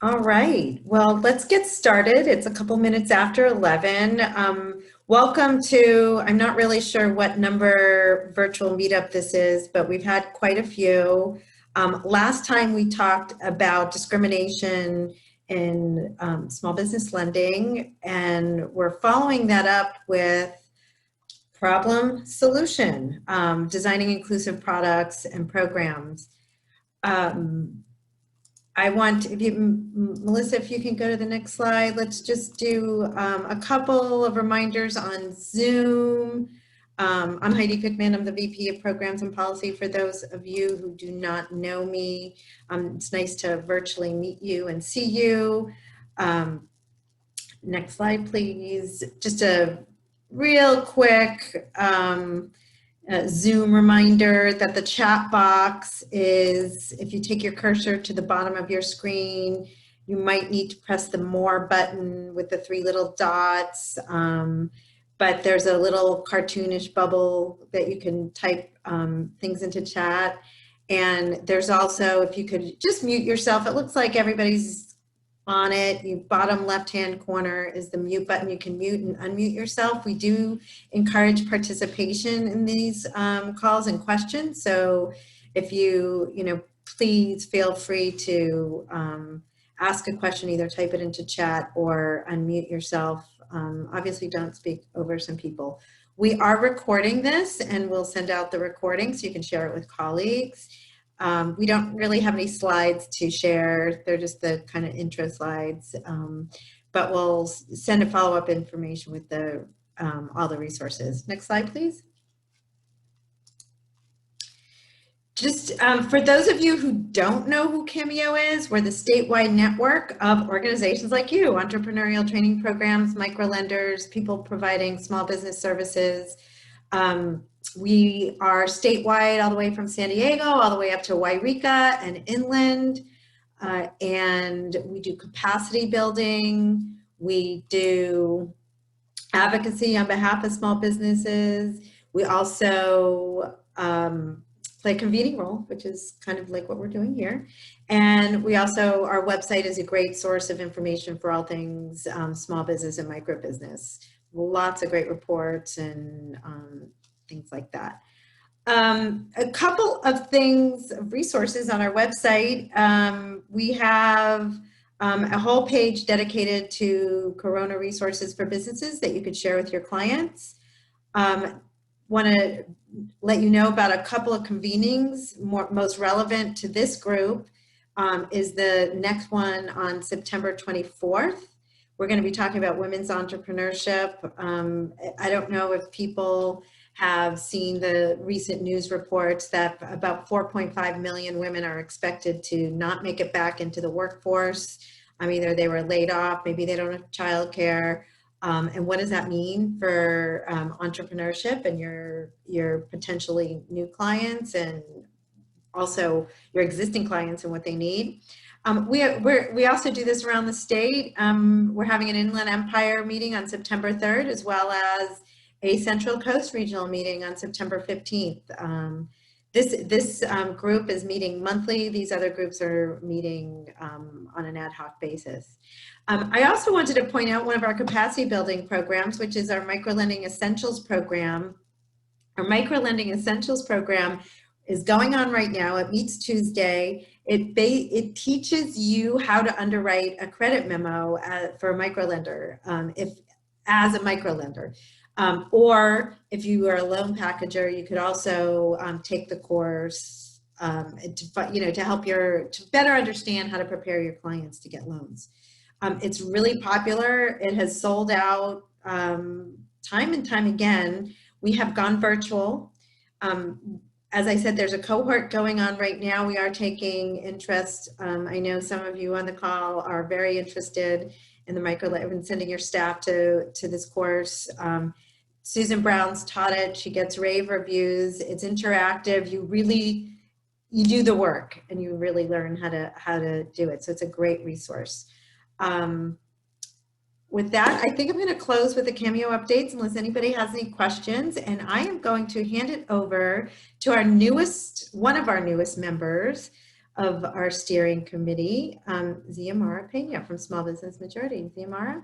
All right, well, let's get started. It's a couple minutes after 11. Welcome to, I'm not really sure what number virtual meetup this is, but we've had quite a few. Last time we talked about discrimination in small business lending, and we're following that up with problem solution, designing inclusive products and programs. I want, if you, Melissa, if you can go to the next slide, let's just do a couple of reminders on Zoom. I'm Heidi Pickman. I'm the VP of Programs and Policy. For those of you who do not know me, it's nice to virtually meet you and see you. Next slide, please. Just a real quick Zoom reminder that the chat box is, if you take your cursor to the bottom of your screen, you might need to press the more button with the three little dots, but there's a little cartoonish bubble that you can type things into chat. And there's also, if you could just mute yourself, it looks like everybody's on it. You bottom left-hand corner is the mute button. You can mute and unmute yourself. We do encourage participation in these calls and questions. So if you please feel free to ask a question, either type it into chat or unmute yourself. Obviously don't speak over some people. We are recording this and we'll send out the recording so you can share it with colleagues. We don't really have any slides to share. They're just the kind of intro slides, but we'll send a follow-up information with the all the resources. Next slide, please. Just for those of you who don't know who Cameo is, we're the statewide network of organizations like you, entrepreneurial training programs, microlenders, people providing small business services. We are statewide all the way from San Diego, all the way up to Wairika and inland. And we do capacity building. We do advocacy on behalf of small businesses. We also play a convening role, which is kind of like what we're doing here. And we also, our website is a great source of information for all things small business and micro business. Lots of great reports and things like that. A couple of things, resources on our website. We have a whole page dedicated to Corona resources for businesses that you could share with your clients. Want to let you know about a couple of convenings. Most relevant to this group is the next one on September 24th. We're going to be talking about women's entrepreneurship. I don't know if people have seen the recent news reports that about 4.5 million women are expected to not make it back into the workforce. Either they were laid off, maybe they don't have childcare. And what does that mean for entrepreneurship and your potentially new clients and also your existing clients and what they need? We also do this around the state. We're having an Inland Empire meeting on September 3rd, as well as a Central Coast regional meeting on September 15th. This group is meeting monthly. These other groups are meeting on an ad hoc basis. I also wanted to point out one of our capacity building programs, which is our Microlending Essentials program. Our Microlending Essentials program is going on right now. It meets Tuesday. It teaches you how to underwrite a credit memo for a microlender, as a microlender. Or if you are a loan packager, you could also take the course to help to better understand how to prepare your clients to get loans. It's really popular. It has sold out time and time again. We have gone virtual. As I said, there's a cohort going on right now. We are taking interest. I know some of you on the call are very interested in the microlending. I've been sending your staff to this course. Susan Brown's taught it. She gets rave reviews. It's interactive. You do the work and you really learn how to do it. So it's a great resource. With that, I think I'm going to close with the Cameo updates unless anybody has any questions. And I am going to hand it over to one of our newest members, of our steering committee, Xiomara Pena from Small Business Majority. Xiomara?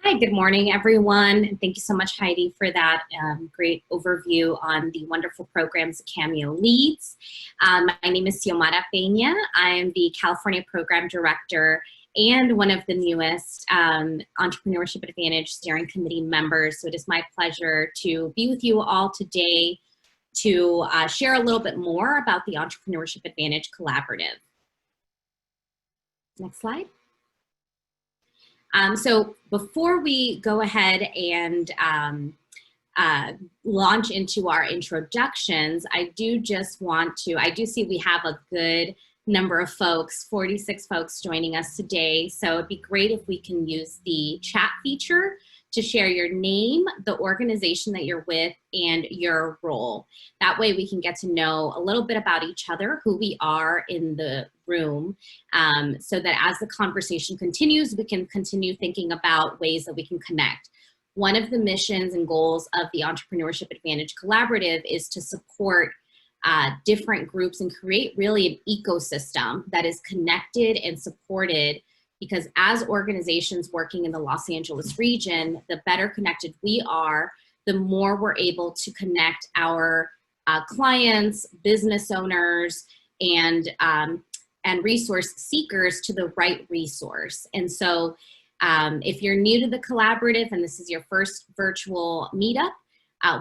Hi, good morning, everyone. And thank you so much, Heidi, for that great overview on the wonderful programs Cameo leads. My name is Xiomara Pena. I am the California Program Director and one of the newest Entrepreneurship Advantage Steering Committee members. So it is my pleasure to be with you all today to share a little bit more about the Entrepreneurship Advantage Collaborative. Next slide. So before we go ahead and launch into our introductions, I do see we have a good number of folks, 46 folks joining us today. So it'd be great if we can use the chat feature to share your name, the organization that you're with, and your role. That way we can get to know a little bit about each other, who we are in the room, so that as the conversation continues, we can continue thinking about ways that we can connect. One of the missions and goals of the Entrepreneurship Advantage Collaborative is to support different groups and create really an ecosystem that is connected and supported, because as organizations working in the Los Angeles region, the better connected we are, the more we're able to connect our clients, business owners, and resource seekers to the right resource. And so if you're new to the collaborative and this is your first virtual meetup,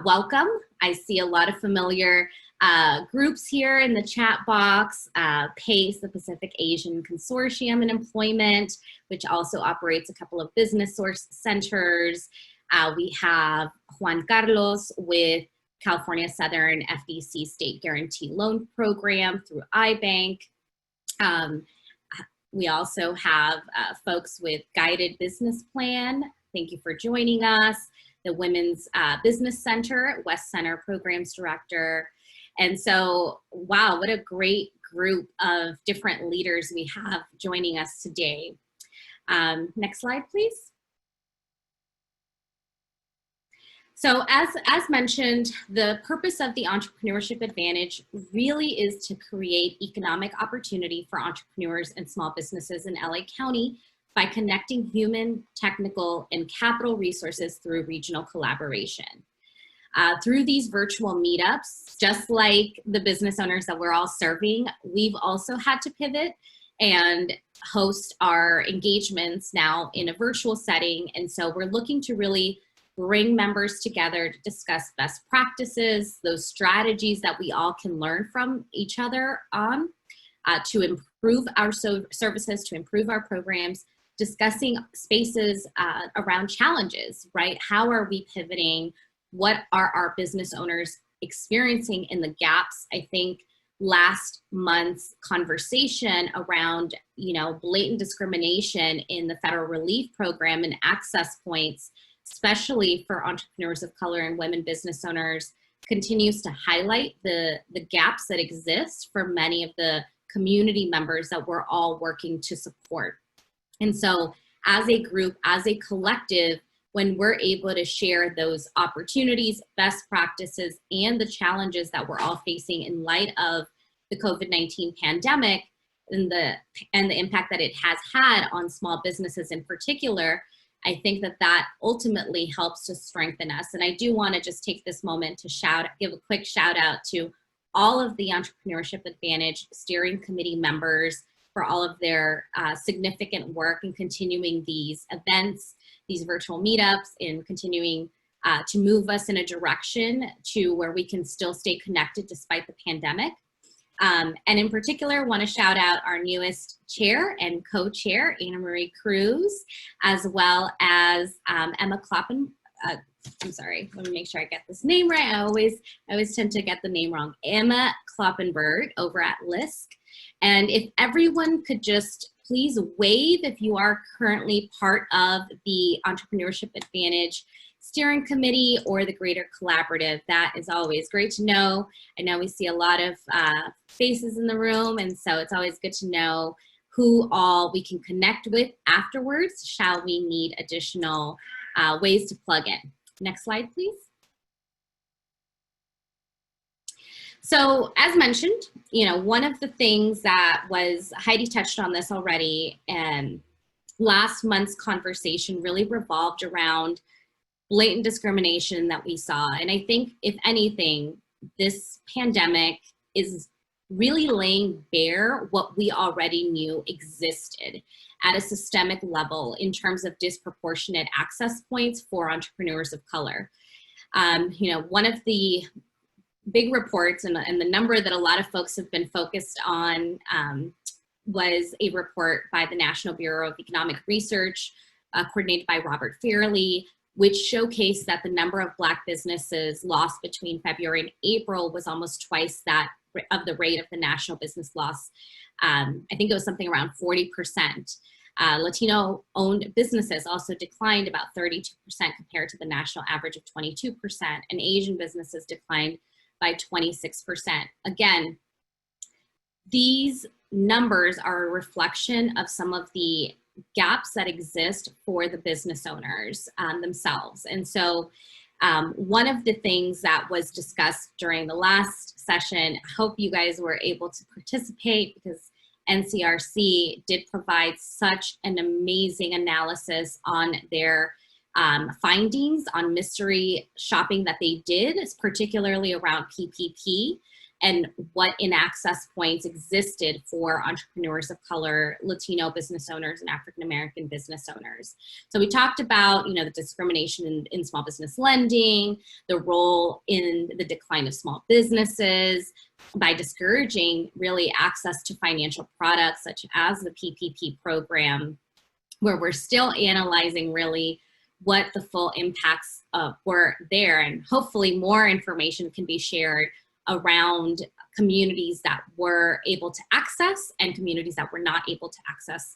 welcome. I see a lot of familiar groups here in the chat box. PACE, the Pacific Asian Consortium in Employment, which also operates a couple of business source centers. We have Juan Carlos with California Southern FDC State Guarantee Loan Program through iBank. We also have folks with Guided Business Plan. Thank you for joining us. The Women's Business Center, West Center Programs Director. And so, wow, what a great group of different leaders we have joining us today. Next slide, please. So as mentioned, the purpose of the Entrepreneurship Advantage really is to create economic opportunity for entrepreneurs and small businesses in LA County by connecting human, technical, and capital resources through regional collaboration. Through these virtual meetups, just like the business owners that we're all serving, we've also had to pivot and host our engagements now in a virtual setting. And so we're looking to really bring members together to discuss best practices, those strategies that we all can learn from each other on, to improve our services, to improve our programs, discussing spaces around challenges, right? How are we pivoting? What are our business owners experiencing in the gaps? I think last month's conversation around, blatant discrimination in the federal relief program and access points, especially for entrepreneurs of color and women business owners, continues to highlight the gaps that exist for many of the community members that we're all working to support. And so as a group, as a collective, when we're able to share those opportunities, best practices, and the challenges that we're all facing in light of the COVID-19 pandemic and the impact that it has had on small businesses in particular, I think that ultimately helps to strengthen us. And I do want to just take this moment to give a quick shout out to all of the Entrepreneurship Advantage Steering Committee members for all of their significant work in continuing these events, these virtual meetups, and continuing to move us in a direction to where we can still stay connected despite the pandemic. And in particular, want to shout out our newest chair and co-chair, Anna Marie Cruz, as well as Emma Kloppen. I'm sorry, let me make sure I get this name right. I always tend to get the name wrong. Emma Kloppenberg over at LISC. And if everyone could just please wave if you are currently part of the Entrepreneurship Advantage Steering Committee or the Greater Collaborative. That is always great to know. I know we see a lot of faces in the room, and so it's always good to know who all we can connect with afterwards, shall we need additional ways to plug in. Next slide, please. So as mentioned, one of the things that was, Heidi touched on this already, and last month's conversation really revolved around blatant discrimination that we saw. And I think, if anything, this pandemic is really laying bare what we already knew existed at a systemic level in terms of disproportionate access points for entrepreneurs of color. One of the big reports and the number that a lot of folks have been focused on was a report by the National Bureau of Economic Research, coordinated by Robert Fairley, which showcased that the number of Black businesses lost between February and April was almost twice that of the rate of the national business loss. I think it was something around 40%. Latino-owned businesses also declined about 32% compared to the national average of 22%, and Asian businesses declined by 26%. Again, these numbers are a reflection of some of the gaps that exist for the business owners themselves. And so one of the things that was discussed during the last session, I hope you guys were able to participate, because NCRC did provide such an amazing analysis on their findings on mystery shopping that they did, particularly around PPP and what in-access points existed for entrepreneurs of color, Latino business owners, and African-American business owners. So we talked about, the discrimination in small business lending, the role in the decline of small businesses by discouraging really access to financial products such as the PPP program, where we're still analyzing really what the full impacts were there, and hopefully more information can be shared around communities that were able to access and communities that were not able to access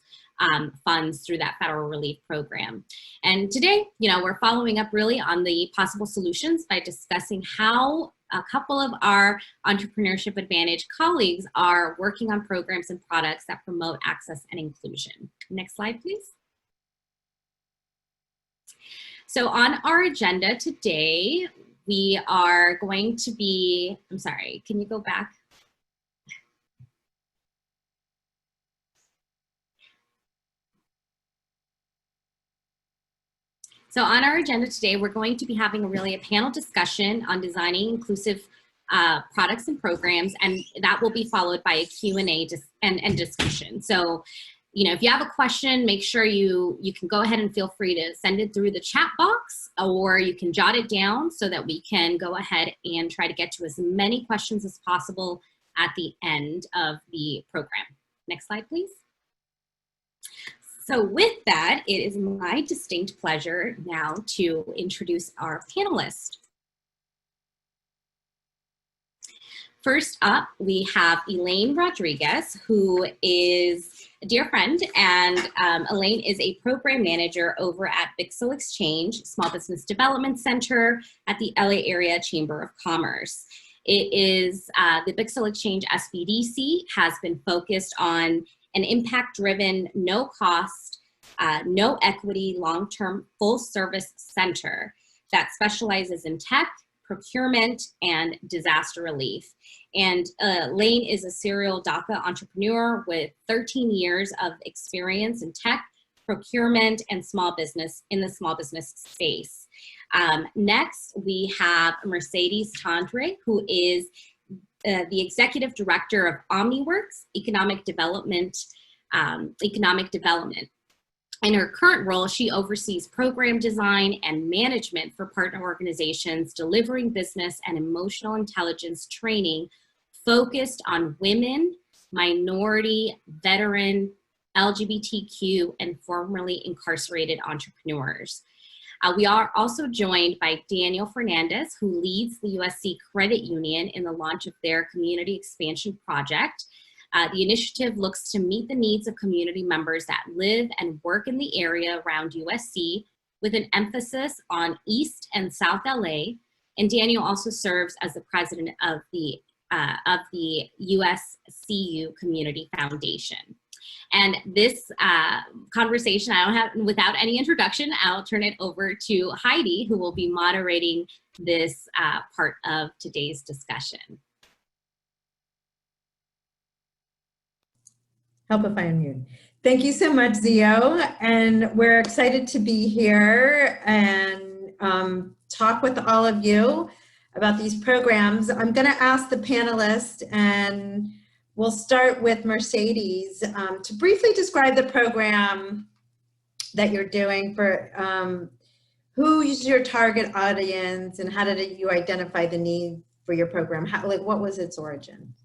funds through that federal relief program. And today, we're following up really on the possible solutions by discussing how a couple of our Entrepreneurship Advantage colleagues are working on programs and products that promote access and inclusion. Next slide, please. So on our agenda today, we are going to be, I'm sorry, can you go back? So on our agenda today, we're going to be having a panel discussion on designing inclusive products and programs, and that will be followed by a Q&A and discussion. So, if you have a question, make sure you can go ahead and feel free to send it through the chat box, or you can jot it down so that we can go ahead and try to get to as many questions as possible at the end of the program. Next slide, please. So with that, it is my distinct pleasure now to introduce our panelists. First up, we have Elaine Rodriguez, who is a dear friend, and Elaine is a program manager over at Bixel Exchange Small Business Development Center at the LA Area Chamber of Commerce. It is the Bixel Exchange SBDC has been focused on an impact-driven, no-cost, no equity, long-term, full-service center that specializes in tech, procurement, and disaster relief. And Lane is a serial DACA entrepreneur with 13 years of experience in tech, procurement, and small business in the small business space. Next, we have Mercedes Tandre, who is the executive director of OmniWorks Economic Development. In her current role, she oversees program design and management for partner organizations delivering business and emotional intelligence training focused on women, minority, veteran, LGBTQ, and formerly incarcerated entrepreneurs. We are also joined by Daniel Fernandez, who leads the USC Credit Union in the launch of their community expansion project. The initiative looks to meet the needs of community members that live and work in the area around USC, with an emphasis on East and South LA. And Daniel also serves as the president of the USCU Community Foundation. And this conversation, without any introduction, I'll turn it over to Heidi, who will be moderating this part of today's discussion. Help if I unmute. Thank you so much, Zio. And we're excited to be here and talk with all of you about these programs. I'm going to ask the panelists, and we'll start with Mercedes, to briefly describe the program that you're doing for who is your target audience, and how did you identify the need for your program? What was its origin?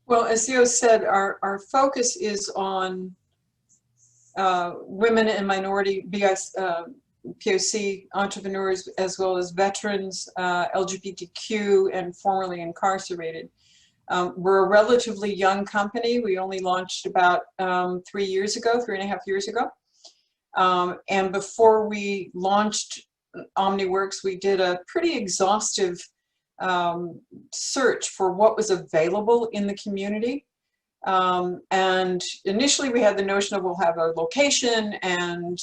Well, as Theo said, our focus is on women and minority POC entrepreneurs, as well as veterans, LGBTQ, and formerly incarcerated. We're a relatively young company. We only launched about 3.5 years ago. And before we launched OmniWorks, we did a pretty exhaustive search for what was available in the community. And initially we had the notion of we'll have a location and,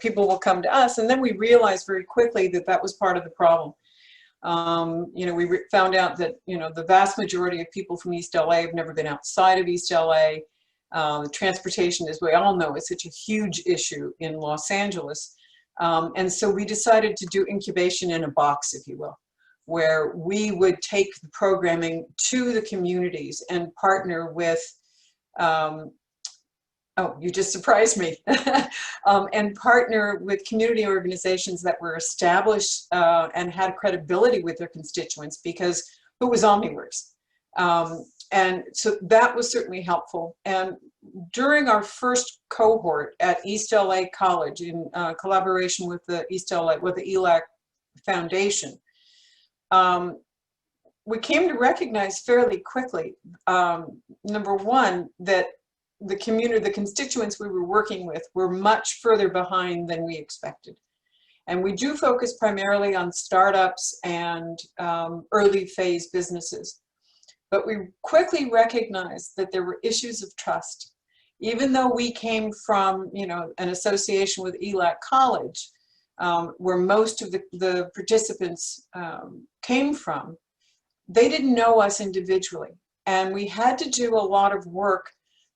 people will come to us. And then we realized very quickly that that was part of the problem. We found out that, the vast majority of people from East LA have never been outside of East LA. Transportation, as we all know, is such a huge issue in Los Angeles. And so we decided to do incubation in a box, if you will, where we would take the programming to the communities and partner with, oh, you just surprised me, and partner with community organizations that were established and had credibility with their constituents, because who was OmniWorks? And so that was certainly helpful. And during our first cohort at East LA College, in collaboration with the ELAC Foundation, we came to recognize fairly quickly, number one, that the constituents we were working with were much further behind than we expected. And we do focus primarily on startups and early phase businesses. But we quickly recognized that there were issues of trust. Even though we came from, an association with ELAC College, where most of the participants came from, they didn't know us individually. And we had to do a lot of work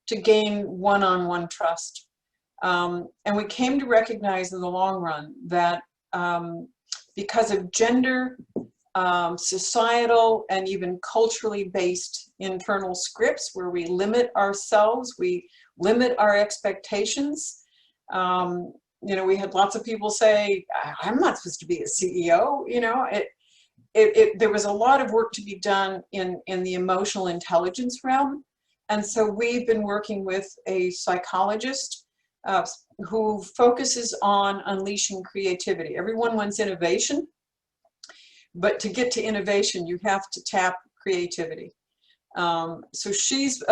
to gain one-on-one trust. And we came to recognize in the long run that because of gender, societal, and even culturally based internal scripts where we limit ourselves, we limit our expectations. We had lots of people say, I'm not supposed to be a CEO. There was a lot of work to be done in the emotional intelligence realm. And so we've been working with a psychologist who focuses on unleashing creativity. Everyone wants innovation, but to get to innovation, you have to tap creativity. So she's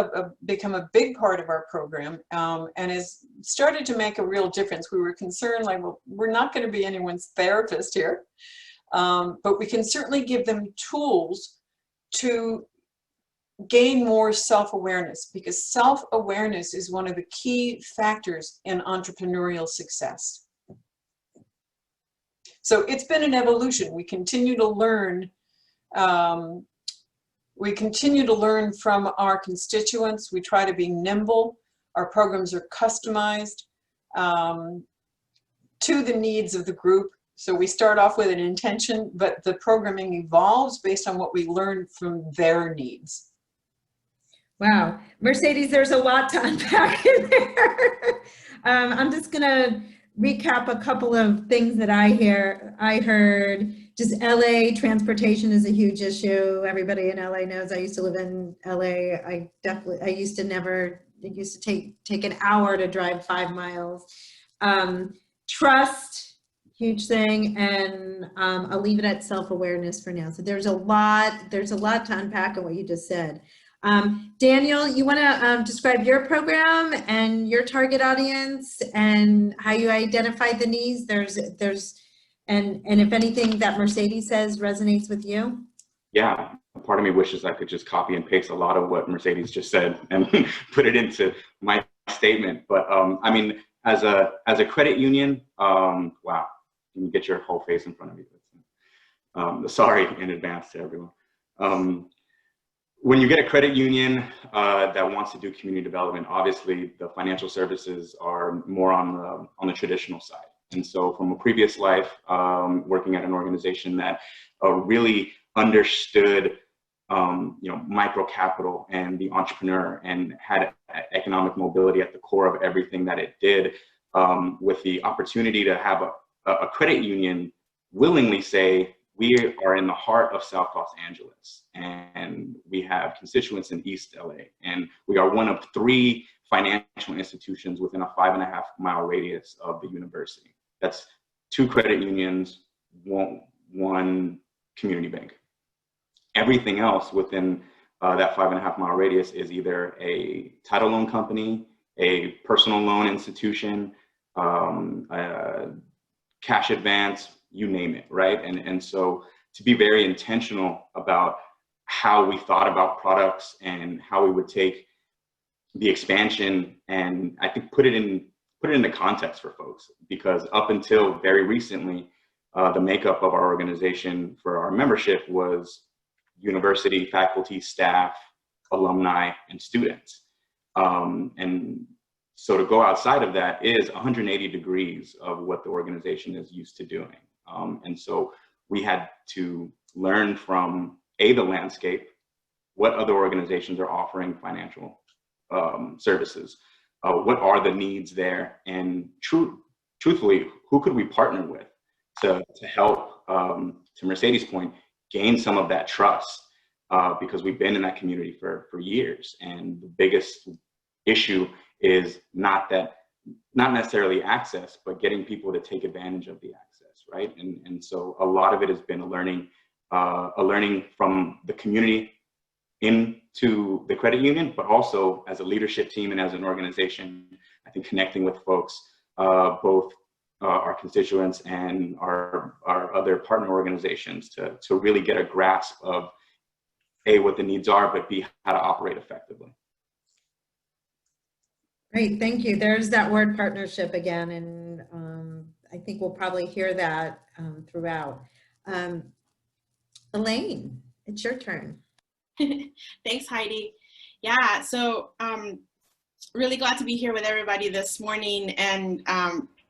become a big part of our program and has started to make a real difference. We were concerned, well, we're not going to be anyone's therapist here, but we can certainly give them tools to gain more self-awareness, because self-awareness is one of the key factors in entrepreneurial success. So it's been an evolution. We continue to learn. We continue to learn from our constituents. We try to be nimble. Our programs are customized to the needs of the group. So we start off with an intention, but the programming evolves based on what we learn from their needs. Wow. Mercedes, there's a lot to unpack in there. I'm just going to recap a couple of things that I heard. Just LA transportation is a huge issue. Everybody in LA knows I used to live in LA. It used to take an hour to drive 5 miles. Trust, huge thing. And I'll leave it at self-awareness for now. So there's a lot to unpack in what you just said. Daniel, you want to describe your program and your target audience and how you identify the needs? And if anything that Mercedes says resonates with you? Yeah, part of me wishes I could just copy and paste a lot of what Mercedes just said and put it into my statement. But I mean, as a credit union, wow, you can get your whole face in front of you. Sorry in advance to everyone. when you get a credit union that wants to do community development, obviously the financial services are more on the traditional side. And so from a previous life, working at an organization that really understood micro capital and the entrepreneur and had economic mobility at the core of everything that it did, with the opportunity to have a credit union willingly say, we are in the heart of South Los Angeles and we have constituents in East LA, and we are one of 3 financial institutions within a 5.5-mile radius of the university. That's 2 credit unions, one community bank. Everything else within that 5.5-mile radius is either a title loan company, a personal loan institution, cash advance, you name it, right? And so to be very intentional about how we thought about products and how we would take the expansion and I think put it into context for folks, because up until very recently, the makeup of our organization for our membership was university, faculty, staff, alumni, and students. And so to go outside of that is 180 degrees of what the organization is used to doing. And so we had to learn from the landscape, what other organizations are offering financial services, what are the needs there, and truthfully, who could we partner with to help, to Mercedes' point, gain some of that trust, because we've been in that community for years. And the biggest issue is not necessarily access, but getting people to take advantage of the access, right? And so a lot of it has been a learning from the community into the credit union, but also as a leadership team and as an organization, I think connecting with folks, both our constituents and our other partner organizations to really get a grasp of A, what the needs are, but B, how to operate effectively. Great, thank you. There's that word partnership again, and I think we'll probably hear that throughout. Elaine, it's your turn. Thanks, Heidi. Yeah, so really glad to be here with everybody this morning, and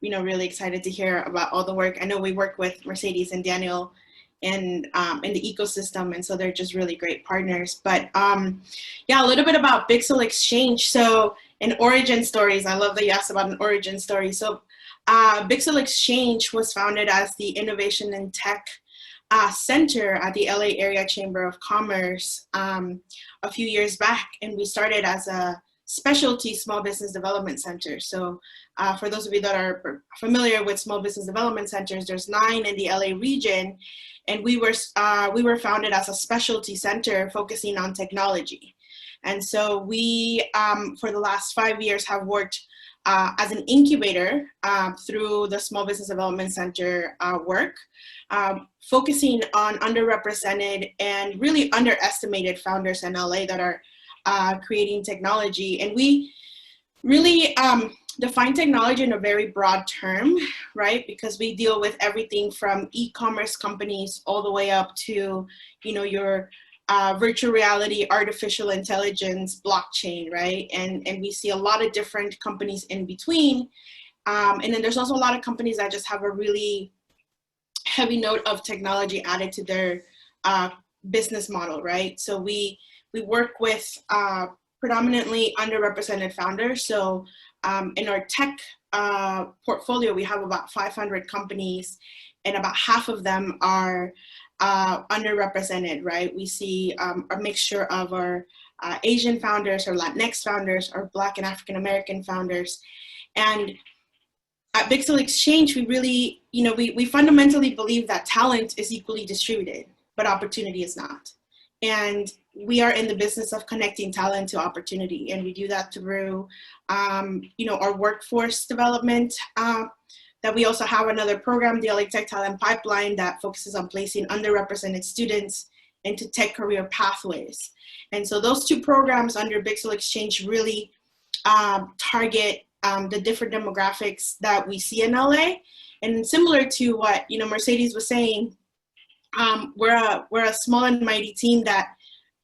really excited to hear about all the work. I know we work with Mercedes and Daniel in the ecosystem, and so they're just really great partners. But yeah, a little bit about Bixel Exchange. So in origin stories, I love that you asked about an origin story. So Bixel Exchange was founded as the Innovation and Tech Center at the LA Area Chamber of Commerce a few years back, and we started as a specialty small business development center. So for those of you that are familiar with small business development centers, there's 9 in the LA region, and we were founded as a specialty center focusing on technology. And so we, for the last 5 years, have worked as an incubator through the Small Business Development Center work, focusing on underrepresented and really underestimated founders in LA that are creating technology. And we really define technology in a very broad term, right? Because we deal with everything from e-commerce companies all the way up to, your virtual reality, artificial intelligence, blockchain, right? And we see a lot of different companies in between. And then there's also a lot of companies that just have a really heavy note of technology added to their business model, right? So we work with predominantly underrepresented founders. So in our tech portfolio, we have about 500 companies, and about half of them are underrepresented, right? We see a mixture of our Asian founders, or Latinx founders, or Black and African American founders. And at Bixel Exchange, we really, we fundamentally believe that talent is equally distributed, but opportunity is not. And we are in the business of connecting talent to opportunity, and we do that through, our workforce development. That we also have another program, the LA Tech Talent Pipeline, that focuses on placing underrepresented students into tech career pathways. And so those 2 programs under Bixel Exchange really target the different demographics that we see in LA. And similar to what Mercedes was saying, we're a small and mighty team that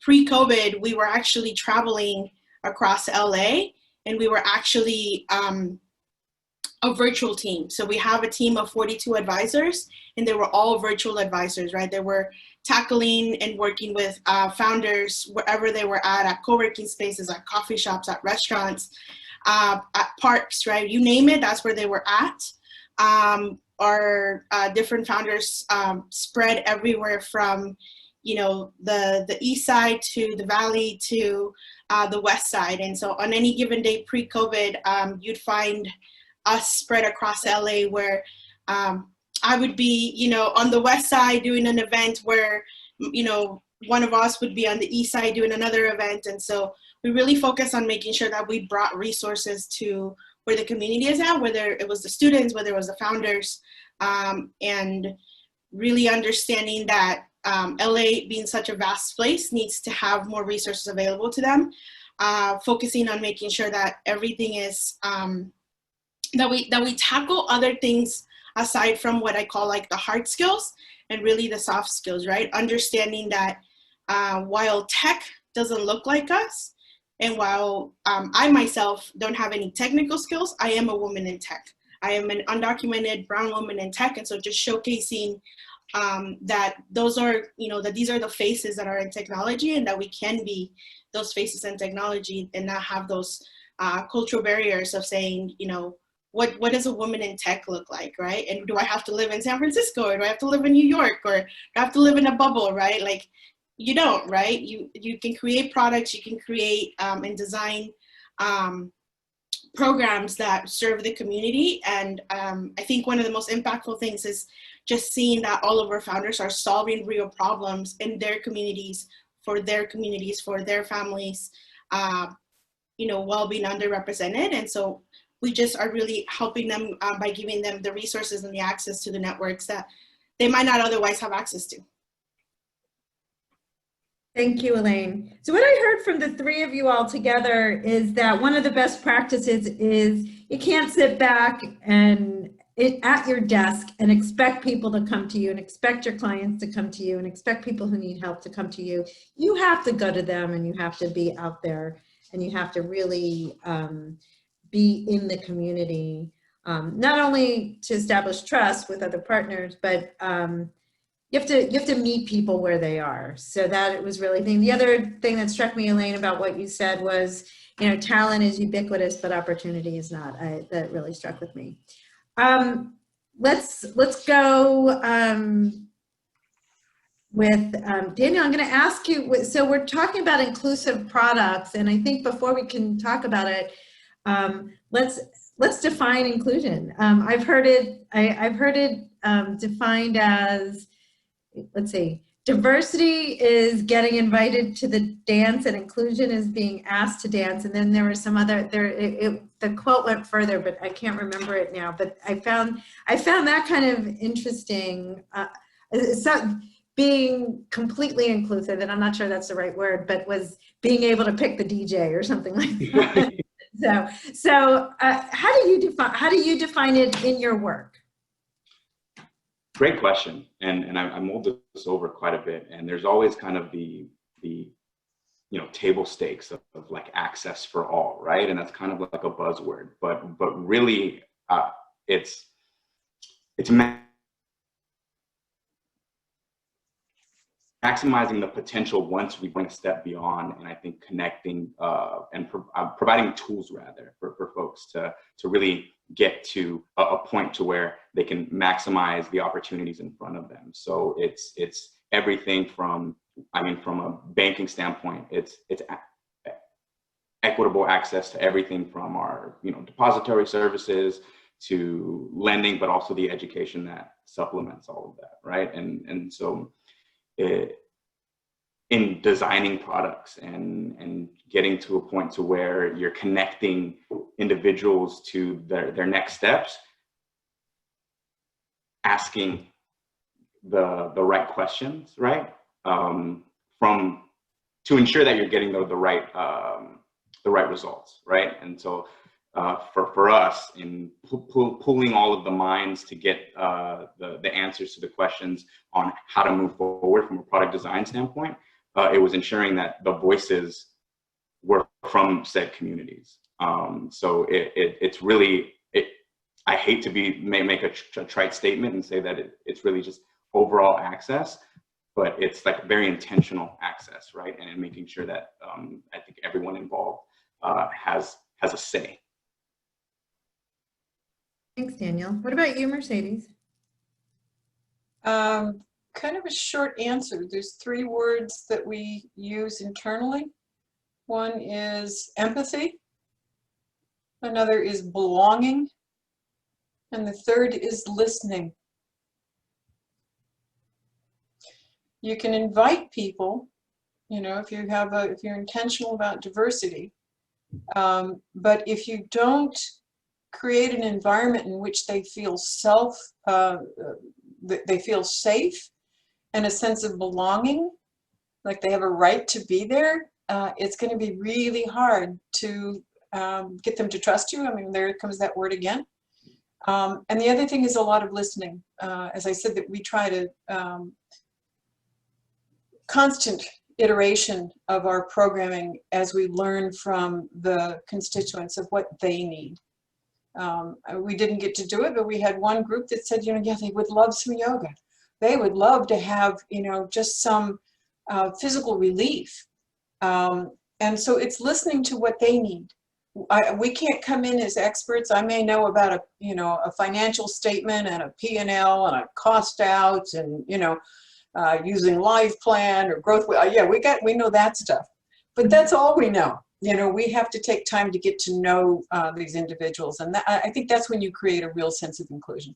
pre-COVID, we were actually traveling across LA, and we were actually a virtual team. So we have a team of 42 advisors, and they were all virtual advisors, right? They were tackling and working with founders wherever they were at co-working spaces, at coffee shops, at restaurants, at parks, right? You name it, that's where they were at. Our different founders spread everywhere from, you know, the east side to the valley to the west side. And so on any given day pre-COVID, you'd find us spread across LA, where I would be, you know, on the west side doing an event where, you know, one of us would be on the east side doing another event. And so we really focus on making sure that we brought resources to where the community is at, whether it was the students, whether it was the founders, and really understanding that LA, being such a vast place, needs to have more resources available to them, focusing on making sure that everything is, that we tackle other things aside from what I call like the hard skills, and really the soft skills, right? Understanding that while tech doesn't look like us, and while I myself don't have any technical skills, I am a woman in tech. I am an undocumented brown woman in tech. And so just showcasing that those are, you know, that these are the faces that are in technology, and that we can be those faces in technology and not have those cultural barriers of saying, you know, what does a woman in tech look like, right? And do I have to live in San Francisco, or do I have to live in New York, or do I have to live in a bubble, right? Like, you don't, right? You can create products, you can create and design programs that serve the community. And I think one of the most impactful things is just seeing that all of our founders are solving real problems in their communities, for their families, you know, while being underrepresented. And so we just are really helping them by giving them the resources and the access to the networks that they might not otherwise have access to. Thank you, Elaine. So what I heard from the three of you all together is that one of the best practices is you can't sit back and at your desk and expect people to come to you, and expect your clients to come to you, and expect people who need help to come to you. You have to go to them, and you have to be out there, and you have to really be in the community, not only to establish trust with other partners, but you have to meet people where they are. So that it was really the other thing that struck me, Elaine, about what you said was, you know, talent is ubiquitous, but opportunity is not. That really struck with me. Let's go with Daniel. I'm going to ask you. So we're talking about inclusive products, and I think before we can talk about it, let's define inclusion. I've heard it defined as, let's see, diversity is getting invited to the dance, and inclusion is being asked to dance. And then there were some other, the quote went further, but I can't remember it now. But I found that kind of interesting. So being completely inclusive, and I'm not sure that's the right word, but was being able to pick the DJ or something like that. So how do you define it in your work? Great question, and I mulled this over quite a bit. And there's always kind of the you know, table stakes of like access for all, right? And that's kind of like a buzzword, but really it's maximizing the potential once we bring a step beyond, and I think connecting and providing tools rather for folks to really get to a point to where they can maximize the opportunities in front of them. So it's everything from, I mean, from a banking standpoint, it's equitable access to everything from our, you know, depository services to lending, but also the education that supplements all of that, right? And so in designing products and getting to a point to where you're connecting individuals to their next steps, asking the right questions, right? To ensure that you're getting the right results, right? And so for us, in pooling all of the minds to get the answers to the questions on how to move forward from a product design standpoint, it was ensuring that the voices were from said communities. So it's really, I hate to make a trite statement and say that it's really just overall access, but it's like very intentional access, right? And in making sure that I think everyone involved has a say. Thanks, Daniel. What about you, Mercedes? Kind of a short answer. There's 3 words that we use internally. One is empathy, another is belonging, and the third is listening. You can invite people, you know, if you're intentional about diversity, but if you don't create an environment in which they feel they feel safe and a sense of belonging, like they have a right to be there, it's going to be really hard to get them to trust you. I mean, there comes that word again. And the other thing is a lot of listening. As I said, that we try to constant iteration of our programming as we learn from the constituents of what they need. We didn't get to do it, but we had one group that said, you know, yeah, they would love some yoga. They would love to have, you know, just some physical relief. And so it's listening to what they need. We can't come in as experts. I may know about a financial statement and a P&L and a cost out and, you know, using life plan or growth. Yeah, we know that stuff, but that's all we know. You know, we have to take time to get to know these individuals. And I think that's when you create a real sense of inclusion.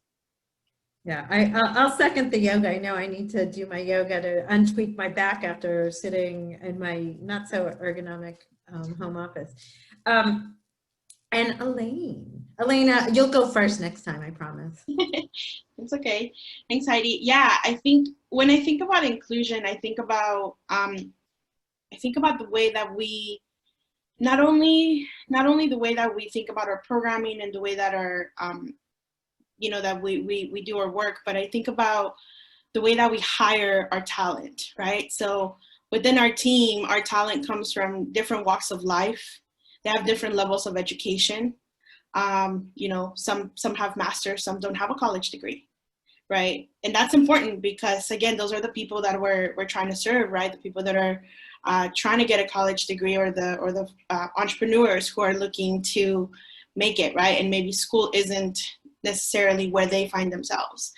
Yeah, I'll second the yoga. I know I need to do my yoga to untweak my back after sitting in my not so ergonomic home office. And Elena, you'll go first next time, I promise. It's okay. Thanks, Heidi. Yeah, I think when I think about inclusion, I think about the way that we not only the way that we think about our programming and the way that our you know, that we do our work, but I think about the way that we hire our talent, right? So within our team, our talent comes from different walks of life. They have different levels of education. You know, some have masters, some don't have a college degree, right? And that's important because, again, those are the people that we're trying to serve, right? The people that are trying to get a college degree, or the entrepreneurs who are looking to make it, right? And maybe school isn't necessarily where they find themselves.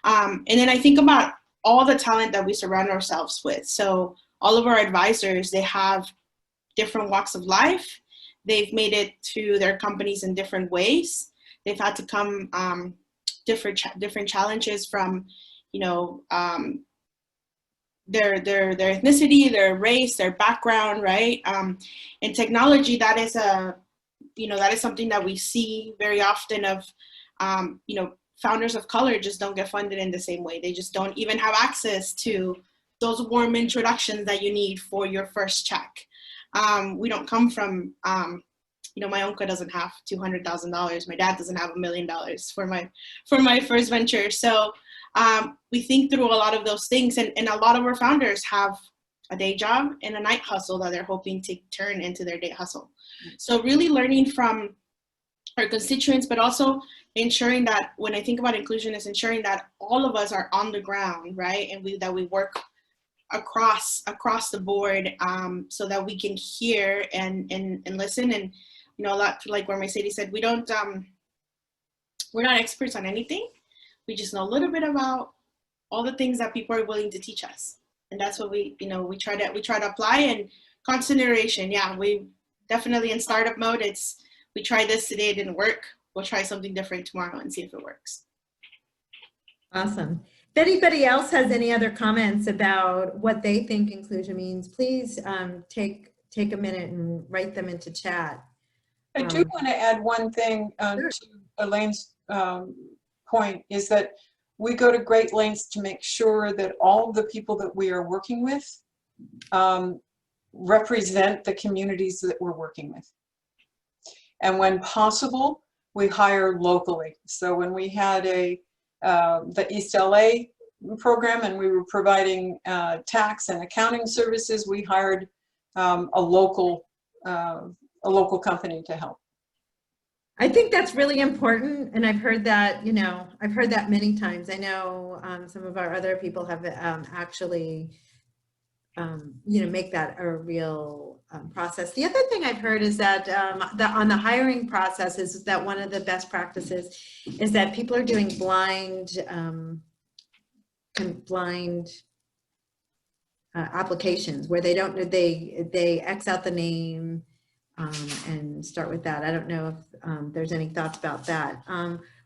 And then I think about all the talent that we surround ourselves with. So all of our advisors, they have different walks of life. They've made it to their companies in different ways. They've had to come different challenges from, you know, their ethnicity, their race, their background, right? In technology, that is something that we see very often of, you know, founders of color just don't get funded in the same way. They just don't even have access to those warm introductions that you need for your first check. We don't come from, you know, my uncle doesn't have $200,000. My dad doesn't have $1 million for my first venture. So we think through a lot of those things, and a lot of our founders have a day job and a night hustle that they're hoping to turn into their day hustle. So really learning from our constituents, but also ensuring that when I think about inclusion, is ensuring that all of us are on the ground, right? And that we work across the board, so that we can hear and listen. And, you know, a lot like where Mercedes said, we're not experts on anything. We just know a little bit about all the things that people are willing to teach us. And that's what we try to apply. And constant iteration. Yeah, we definitely in startup mode, we tried this today, it didn't work. We'll try something different tomorrow and see if it works. Awesome. If anybody else has any other comments about what they think inclusion means, please take a minute and write them into chat. I do want to add one thing Sure. to Elaine's point, is that we go to great lengths to make sure that all of the people that we are working with represent the communities that we're working with. And when possible, we hire locally. So when we had the East LA program and we were providing tax and accounting services, we hired a local company to help. I think that's really important, and I've heard that, I've heard that many times. I know some of our other people have actually, make that a real process. The other thing I've heard is that on the hiring process is that one of the best practices is that people are doing blind applications where they X out the name and start with that. I don't know if there's any thoughts about that.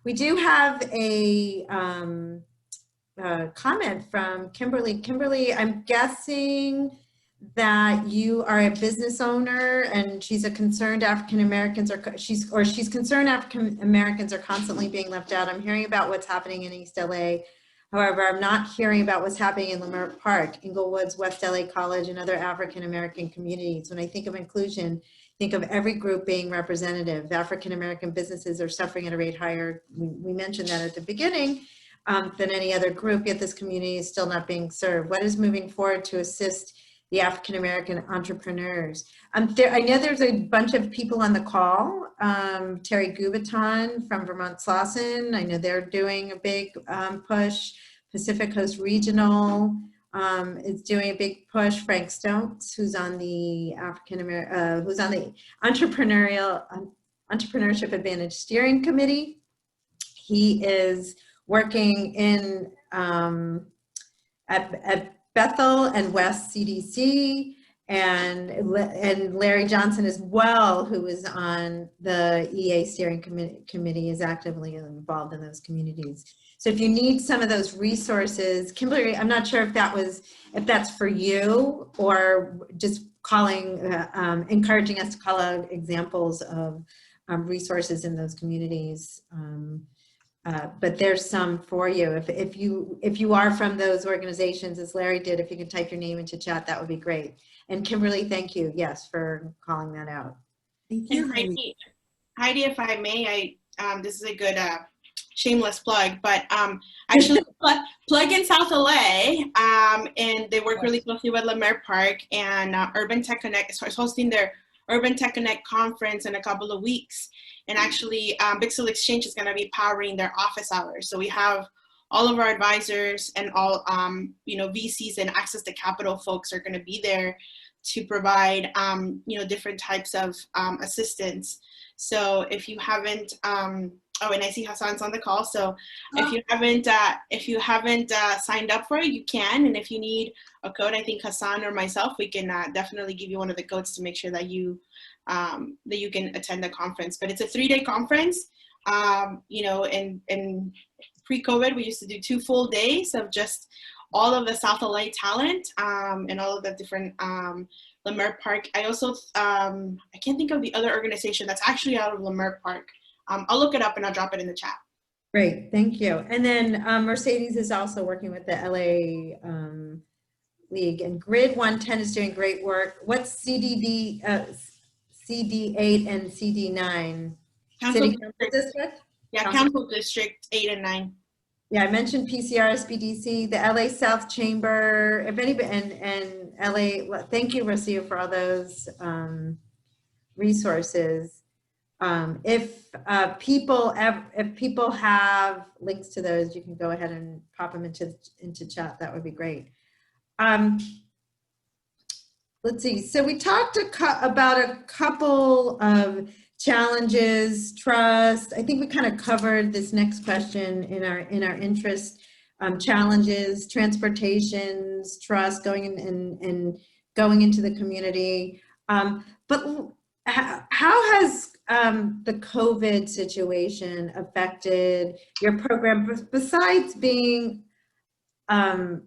We do have a comment from Kimberly. Kimberly, I'm guessing that you are a business owner and she's a concerned African Americans she's concerned African Americans are constantly being left out. I'm hearing about what's happening in East LA. However, I'm not hearing about what's happening in Leimert Park, Inglewood's, West LA College, and other African American communities. When I think of inclusion, think of every group being representative. African American businesses are suffering at a rate higher, we mentioned that at the beginning, than any other group, yet this community is still not being served. What is moving forward to assist the African American entrepreneurs? I know there's a bunch of people on the call. Terry Gubaton from Vermont Slauson, I know they're doing a big push. Pacific Coast Regional is doing a big push. Frank Stokes, who's on the Entrepreneurship Advantage Steering Committee. He is working in at Bethel and West CDC, and Larry Johnson as well, who is on the EA Steering Committee, is actively involved in those communities. So if you need some of those resources, Kimberly, I'm not sure if that's for you or just calling, encouraging us to call out examples of resources in those communities. But there's some for you. If you are from those organizations, as Larry did, if you could type your name into chat, that would be great. And Kimberly, thank you, yes, for calling that out. Thank you, Heidi. Heidi, if I may, this is a good shameless plug, but actually plug in South LA, and they work really closely with Leimert Park, and Urban Tech Connect is hosting their Urban Tech Connect conference in a couple of weeks. And actually, Big Seal Exchange is going to be powering their office hours. So we have all of our advisors and all, VCs and access to capital folks are going to be there to provide, different types of assistance. So if you haven't, oh, and I see Hassan's on the call. So if you haven't signed up for it, you can. And if you need a code, I think Hassan or myself, we can definitely give you one of the codes to make sure that you can attend the conference. But it's a 3-day conference. And pre-COVID, we used to do 2 full days of just all of the South LA talent and all of the different Leimert Park. I also, I can't think of the other organization that's actually out of Leimert Park. I'll look it up and I'll drop it in the chat. Great, thank you. And then Mercedes is also working with the LA League, and Grid 110 is doing great work. What's CD8 and CD9? City Council District? Yeah, Council District 8 and 9. Yeah, I mentioned PCR, SBDC, the LA South Chamber, if anybody, and LA, thank you, Rocio, for all those resources. If people have links to those, you can go ahead and pop them into chat. That would be great. Let's see. So we talked about a couple of challenges, trust. I think we kind of covered this next question in our interest. Challenges, transportations, trust, going in going into the community. But how has the COVID situation affected your program besides being, not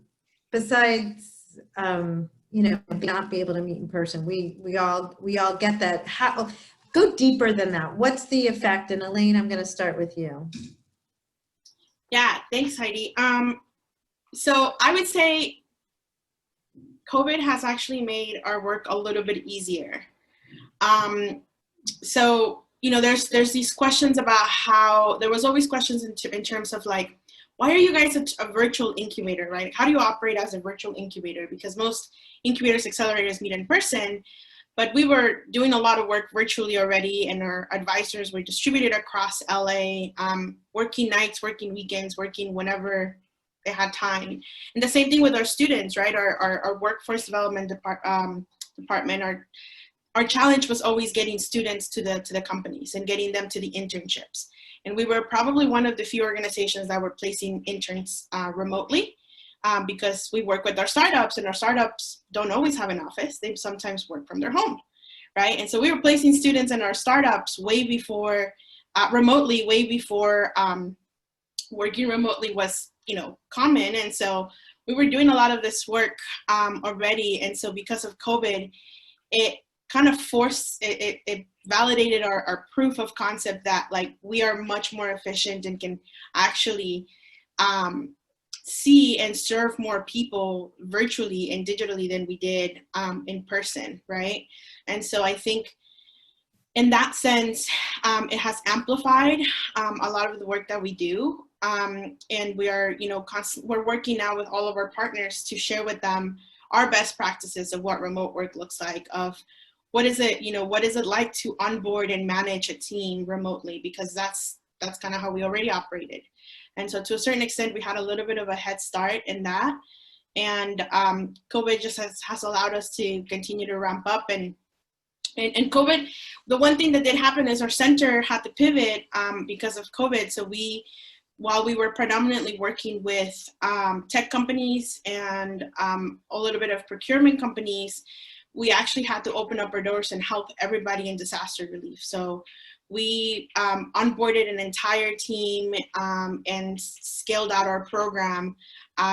be able to meet in person? We all get that. How, go deeper than that. What's the effect? And Elaine, I'm going to start with you. Yeah, thanks, Heidi. So I would say COVID has actually made our work a little bit easier. So, there's these questions about how, there was always questions in terms of like, why are you guys a virtual incubator, right? How do you operate as a virtual incubator? Because most incubators, accelerators meet in person, but we were doing a lot of work virtually already, and our advisors were distributed across LA, working nights, working weekends, working whenever they had time. And the same thing with our students, right? Our workforce development department, our challenge was always getting students to the companies and getting them to the internships. And we were probably one of the few organizations that were placing interns remotely, because we work with our startups, and our startups don't always have an office. They sometimes work from their home, right? And so we were placing students in our startups way before, remotely, way before working remotely was, common. And so we were doing a lot of this work already. And so because of COVID, it kind of forced, it validated our proof of concept that like we are much more efficient and can actually see and serve more people virtually and digitally than we did in person, right? And so I think in that sense, it has amplified a lot of the work that we do. And we are, we're working now with all of our partners to share with them our best practices of what remote work looks like, of what is it, what is it like to onboard and manage a team remotely, because that's kind of how we already operated. And so to a certain extent, we had a little bit of a head start in that. And COVID just has allowed us to continue to ramp up. And COVID, the one thing that did happen is our center had to pivot because of COVID. So while we were predominantly working with tech companies and a little bit of procurement companies, we actually had to open up our doors and help everybody in disaster relief. So we onboarded an entire team and scaled out our program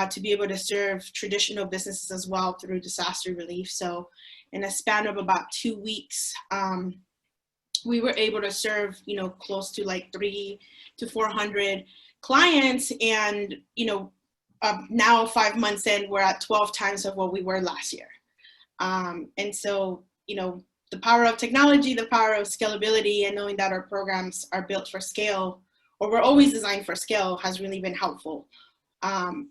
to be able to serve traditional businesses as well through disaster relief. So in a span of about 2 weeks, we were able to serve, close to like 300 to 400 clients. And, now 5 months in, we're at 12 times of what we were last year. And so, the power of technology, the power of scalability, and knowing that our programs are built for scale, or we're always designed for scale, has really been helpful.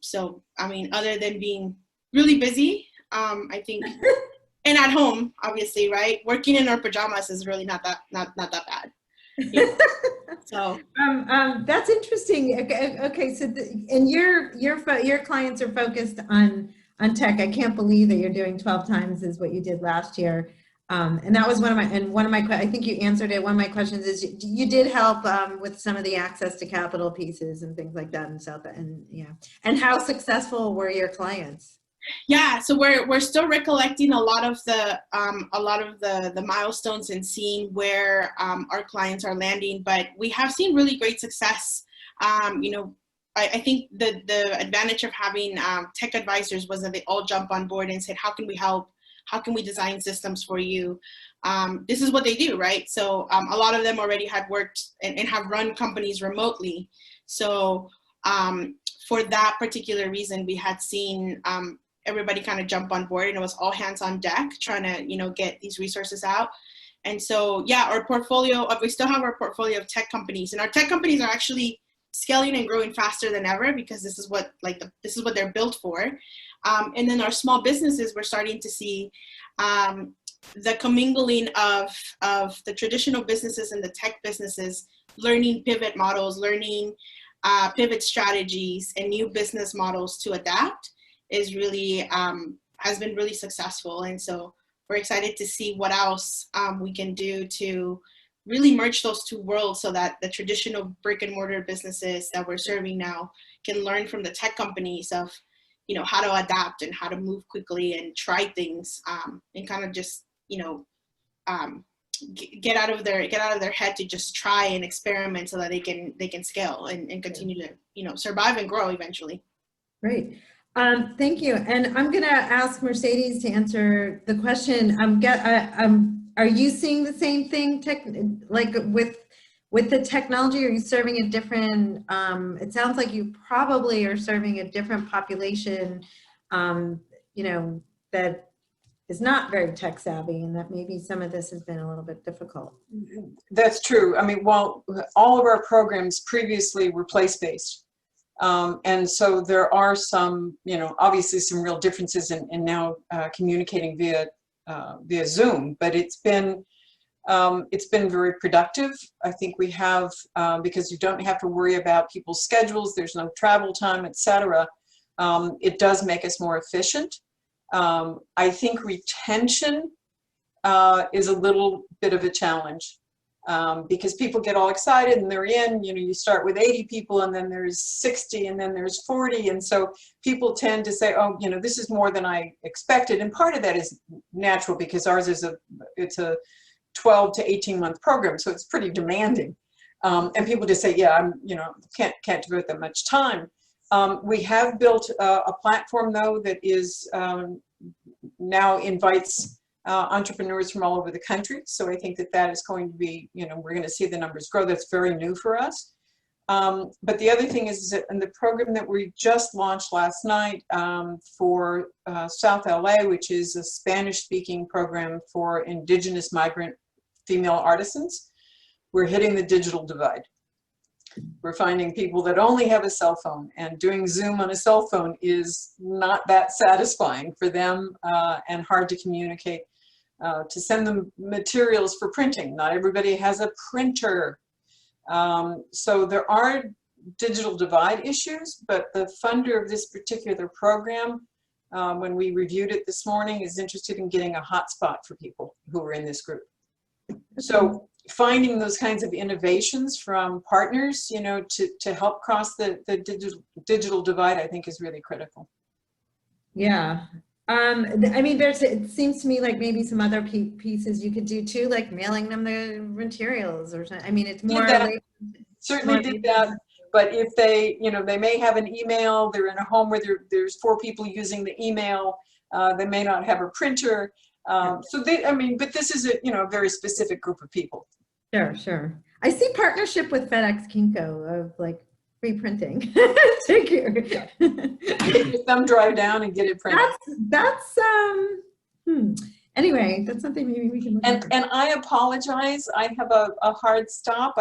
So, I mean, other than being really busy, I think, and at home, obviously, right? Working in our pajamas is really not that bad. So that's interesting. Okay, so and your clients are focused on tech. I can't believe that you're doing 12 times is what you did last year. And that was one of my, I think you answered it. One of my questions is you did help with some of the access to capital pieces and things like that in South, and yeah. And how successful were your clients? Yeah, so we're still recollecting a lot of the milestones and seeing where our clients are landing, but we have seen really great success. I think the advantage of having tech advisors was that they all jump on board and said, how can we help? How can we design systems for you? This is what they do, right? So a lot of them already had worked and have run companies remotely. So for that particular reason, we had seen everybody kind of jump on board, and it was all hands on deck trying to, get these resources out. And so, yeah, our portfolio we still have our portfolio of tech companies, and our tech companies are actually scaling and growing faster than ever, because this is what they're built for. And then our small businesses, we're starting to see the commingling of the traditional businesses and the tech businesses, learning pivot models, learning pivot strategies and new business models to adapt is really, has been really successful. And so we're excited to see what else we can do to really merge those two worlds, so that the traditional brick and mortar businesses that we're serving now can learn from the tech companies of, how to adapt and how to move quickly and try things, and kind of just, get out of their head to just try and experiment, so that they can scale and continue to, survive and grow eventually. Great. Thank you. And I'm going to ask Mercedes to answer the question. Are you seeing the same thing, like with the technology? Are you serving a different, it sounds like you probably are serving a different population, that is not very tech savvy, and that maybe some of this has been a little bit difficult. That's true. I mean, while all of our programs previously were place-based, And so there are some, obviously some real differences in now communicating via Zoom, but it's been very productive. I think we have, because you don't have to worry about people's schedules, there's no travel time, etc. It does make us more efficient. I think retention is a little bit of a challenge, because people get all excited and they're in, you start with 80 people and then there's 60 and then there's 40. And so people tend to say, oh, this is more than I expected. And part of that is natural because ours is it's a 12 to 18 month program. So it's pretty demanding. And people just say, yeah, can't devote that much time. We have built a platform though that is now invites entrepreneurs from all over the country. So I think that is going to be, we're going to see the numbers grow. That's very new for us. But the other thing is that in the program that we just launched last night for South LA, which is a Spanish-speaking program for Indigenous migrant female artisans, we're hitting the digital divide. We're finding people that only have a cell phone, and doing Zoom on a cell phone is not that satisfying for them and hard to communicate. To send them materials for printing. Not everybody has a printer. So there are digital divide issues, but the funder of this particular program, when we reviewed it this morning, is interested in getting a hotspot for people who are in this group. So finding those kinds of innovations from partners, to help cross the digital divide, I think is really critical. Yeah. I mean, it seems to me like maybe some other pieces you could do too, like mailing them the materials or something. I mean, it's more certainly did that. But if they, they may have an email, they're in a home where there's 4 people using the email, they may not have a printer. So but this is a very specific group of people. Sure. I see partnership with FedEx Kinko of like free printing. Take care. Get your thumb drive down and get it printed. That's anyway, that's something maybe we can look at. And I apologize. I have a hard stop.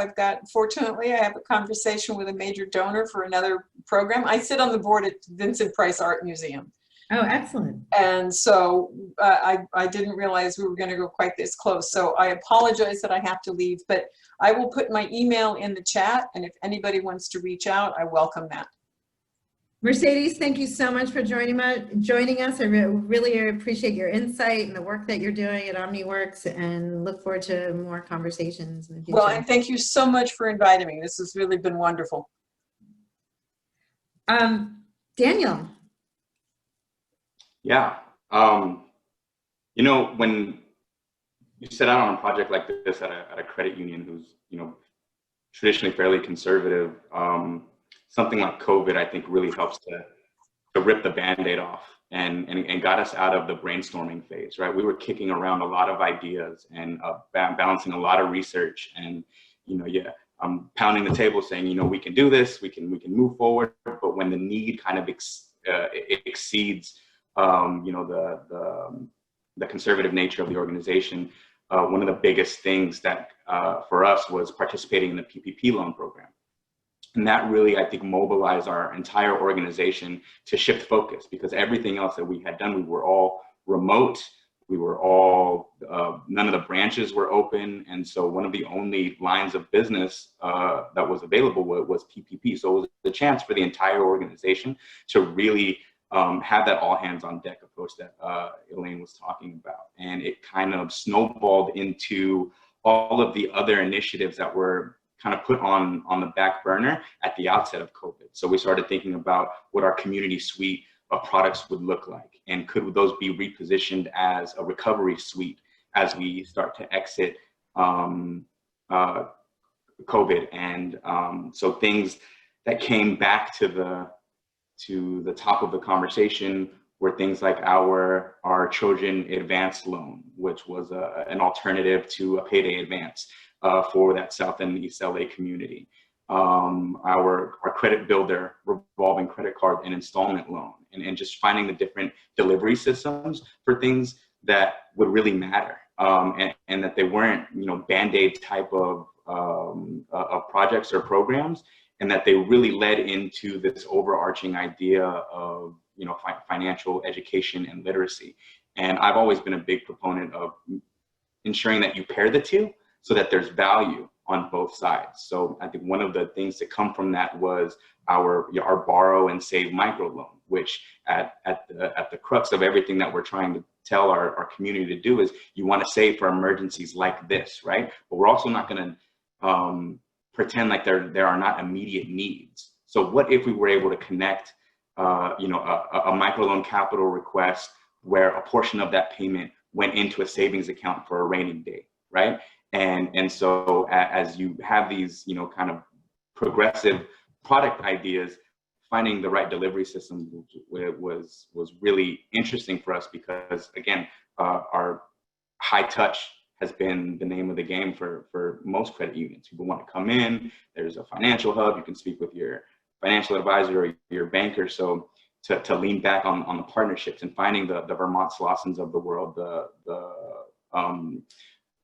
Fortunately, I have a conversation with a major donor for another program. I sit on the board at Vincent Price Art Museum. Oh, excellent. And so I didn't realize we were going to go quite this close. So I apologize that I have to leave, but I will put my email in the chat. And if anybody wants to reach out, I welcome that. Mercedes, thank you so much for joining us. I really appreciate your insight and the work that you're doing at OmniWorks, and look forward to more conversations in the future. Well, and thank you so much for inviting me. This has really been wonderful. Daniel. Yeah. When you set out on a project like this at a credit union who's, traditionally fairly conservative, something like COVID, I think, really helps to rip the Band-Aid off and got us out of the brainstorming phase, right? We were kicking around a lot of ideas and balancing a lot of research, and, I'm pounding the table saying, we can do this, we can move forward. But when the need kind of exceeds, the conservative nature of the organization, one of the biggest things that for us was participating in the PPP loan program. And that really, I think, mobilized our entire organization to shift focus, because everything else that we had done, we were all remote. We were all, none of the branches were open. And so one of the only lines of business that was available was PPP. So it was the chance for the entire organization to really have that all hands on deck approach that Elaine was talking about. And it kind of snowballed into all of the other initiatives that were kind of put on the back burner at the outset of COVID. So we started thinking about what our community suite of products would look like, and could those be repositioned as a recovery suite as we start to exit COVID. And so things that came back to the top of the conversation were things like our Trojan Advance loan, which was an alternative to a payday advance for that South and East LA community. Our credit builder, revolving credit card and installment loan, and just finding the different delivery systems for things that would really matter, and that they weren't, Band-Aid type of projects or programs, and that they really led into this overarching idea of, you know, financial education and literacy. And I've always been a big proponent of ensuring that you pair the two so that there's value on both sides. So I think one of the things that come from that was our borrow and save microloan, which at the crux of everything that we're trying to tell our community to do is you want to save for emergencies like this, right? But we're also not going to pretend like there are not immediate needs. So what if we were able to connect, you know, a microloan capital request where a portion of that payment went into a savings account for a rainy day, right? And so as you have these, you know, kind of progressive product ideas, finding the right delivery system was really interesting for us because, again, our high touch has been the name of the game for most credit unions. People want to come in, there's a financial hub, you can speak with your financial advisor or your banker. So to lean back on the partnerships and finding the Vermont Slossons of the world, the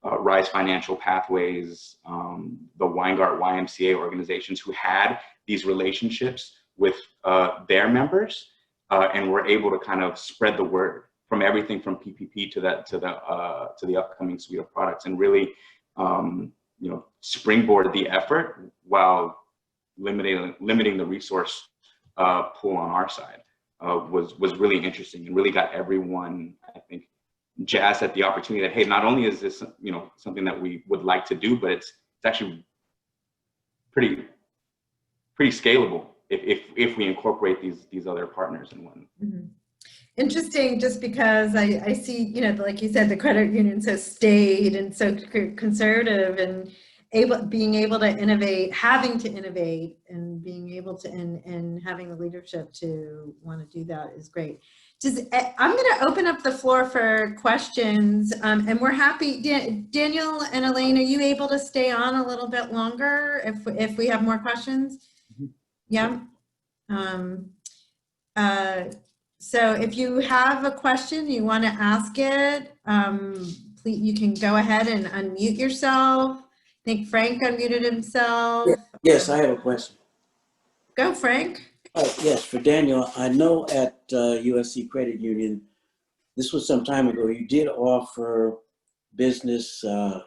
Rise Financial Pathways, the Weingart YMCA organizations who had these relationships with their members, and were able to kind of spread the word from everything from PPP to the upcoming suite of products, and really, you know, springboard the effort while limiting the resource pool on our side. Was really interesting and really got everyone, I think, jazzed at the opportunity that, hey, not only is this, you know, something that we would like to do, but it's actually pretty scalable if we incorporate these other partners in one. Mm-hmm. Interesting, just because I see, you know, like you said, the credit union so staid and so conservative, and being able to innovate, having to innovate, and being able to, and having the leadership to want to do that is great. I'm going to open up the floor for questions, and we're happy. Daniel and Elaine, are you able to stay on a little bit longer if we have more questions? Yeah. So if you have a question, you want to ask it, please, you can go ahead and unmute yourself. I think Frank unmuted himself. Yes, I have a question. Go, Frank. Yes, for Daniel. I know at USC Credit Union, this was some time ago, you did offer business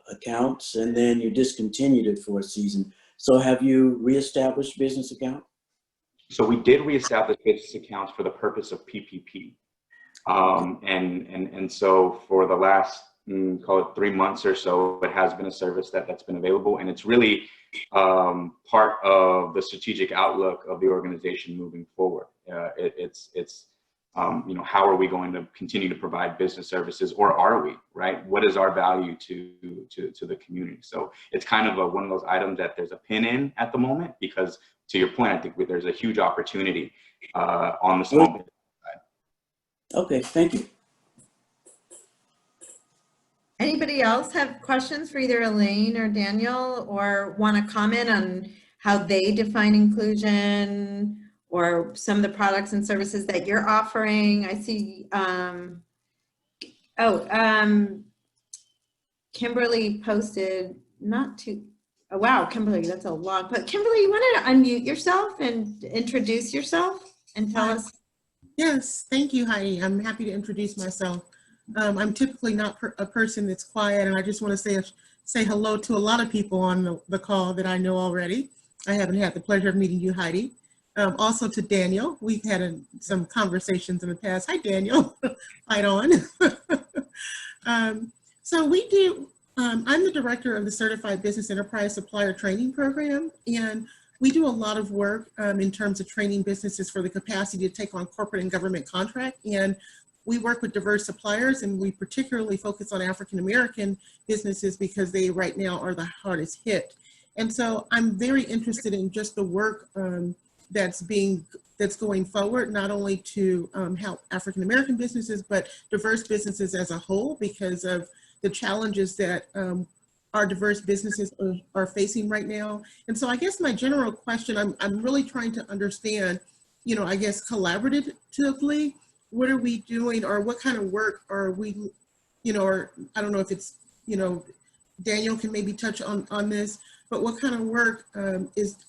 accounts, and then you discontinued it for a season. So have you reestablished business account? So we did reestablish business accounts for the purpose of PPP. And so for the last, call it 3 months or so, it has been a service that's been available, and it's really part of the strategic outlook of the organization moving forward. It's you know, how are we going to continue to provide business services, or are we, right? What is our value to the community? So it's kind of one of those items that there's a pin in at the moment, because to your point, I think there's a huge opportunity on the small business side. Okay, thank you. Anybody else have questions for either Elaine or Daniel, or want to comment on how they define inclusion, or some of the products and services that you're offering? I see, Kimberly posted, oh wow, Kimberly, that's a long, but Kimberly, you wanted to unmute yourself and introduce yourself and tell us. Yes, thank you, Heidi. I'm happy to introduce myself. I'm typically not a person that's quiet, and I just want to say hello to a lot of people on the call that I know already. I haven't had the pleasure of meeting you, Heidi. Also to Daniel, we've had some conversations in the past. Hi, Daniel. Fight on. So we do, I'm the director of the Certified Business Enterprise Supplier Training Program, and we do a lot of work in terms of training businesses for the capacity to take on corporate and government contract. And we work with diverse suppliers, and we particularly focus on African-American businesses because they right now are the hardest hit. And so I'm very interested in just the work that's going forward, not only to help African-American businesses, but diverse businesses as a whole, because of the challenges that our diverse businesses are facing right now. And so I guess my general question, I'm really trying to understand, you know, I guess collaboratively, what are we doing, or what kind of work are we, you know, or I don't know if it's, you know, Daniel can maybe touch on this, but what kind of work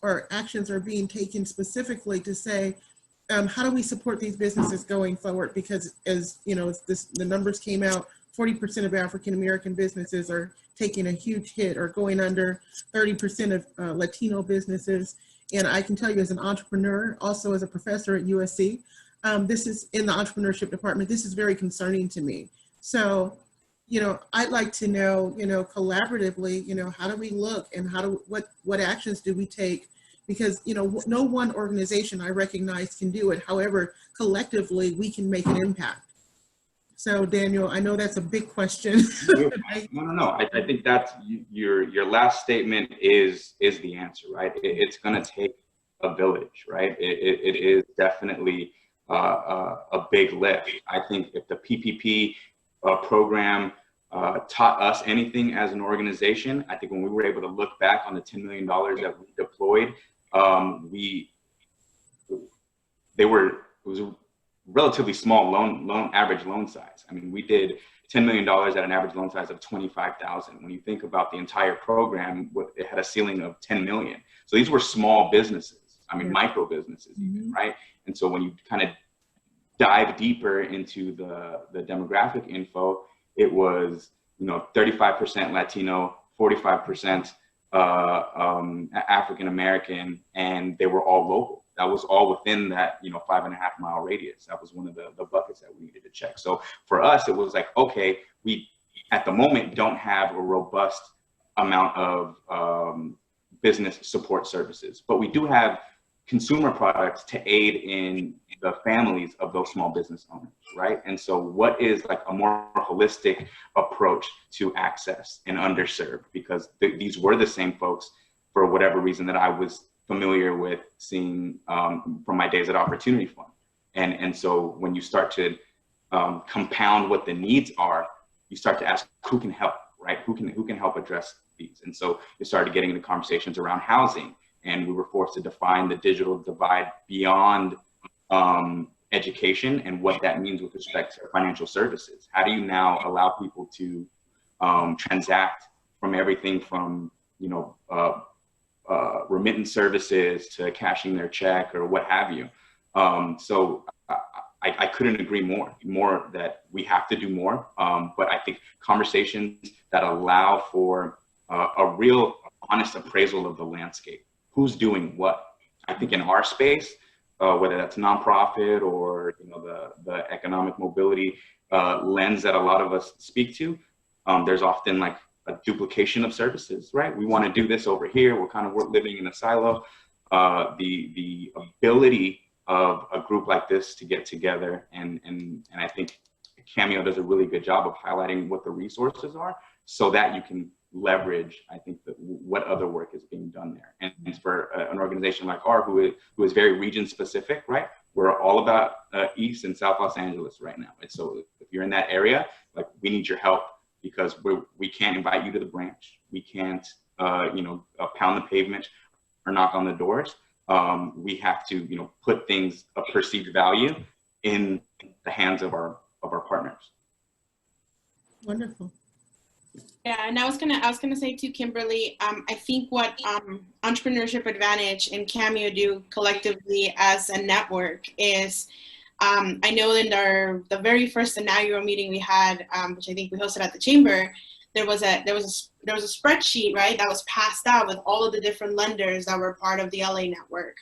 or actions are being taken specifically to say, how do we support these businesses going forward? Because as you know, the numbers came out, 40% of African American businesses are taking a huge hit or going under, 30% of Latino businesses. And I can tell you as an entrepreneur, also as a professor at USC, this is in the entrepreneurship department, this is very concerning to me. So, you know, I'd like to know, you know, collaboratively, you know, how do we look and what actions do we take? Because, you know, no one organization I recognize can do it. However, collectively, we can make an impact. So Daniel, I know that's a big question. No. I think that's your last statement is the answer, right? It's going to take a village, right? It is definitely a big lift. I think if the PPP program taught us anything as an organization, I think when we were able to look back on the $10 million that we deployed, it was a relatively small average loan size. I mean, we did $10 million at an average loan size of 25,000. When you think about the entire program, it had a ceiling of 10 million. So these were small businesses. I mean, micro businesses even, right? And so when you kind of dive deeper into the demographic info, it was, you know, 35% Latino, 45% African American, and they were all local. That was all within that, you know, 5.5 mile radius. That was one of the buckets that we needed to check. So for us, it was like, okay, we at the moment don't have a robust amount of business support services, but we do have consumer products to aid in the families of those small business owners, right? And so what is like a more holistic approach to access and underserved? Because these were the same folks, for whatever reason, that I was familiar with seeing from my days at Opportunity Fund. And so when you start to compound what the needs are, you start to ask who can help, right? Who can help address these? And so you started getting into conversations around housing, and we were forced to define the digital divide beyond education and what that means with respect to financial services. How do you now allow people to transact from everything from, you know, remittance services to cashing their check or what have you? So I couldn't agree more that we have to do more. But I think conversations that allow for a real honest appraisal of the landscape. Who's doing what? I think in our space, whether that's nonprofit or, you know, the economic mobility lens that a lot of us speak to, there's often like a duplication of services, right? We want to do this over here. We're living in a silo. The ability of a group like this to get together, and I think Cameo does a really good job of highlighting what the resources are so that you can leverage, I think, what other work is being done there. And for an organization like ours, who is very region specific, right? We're all about East and South Los Angeles right now. And so if you're in that area, like, we need your help, because we can't invite you to the branch. We can't, pound the pavement or knock on the doors. We have to, put things of perceived value in the hands of our partners. Wonderful. Yeah, and I was gonna say too, Kimberly, I think what Entrepreneurship Advantage and Cameo do collectively as a network is, I know in the very first inaugural meeting we had, which I think we hosted at the chamber, there was a spreadsheet, right, that was passed out with all of the different lenders that were part of the LA network.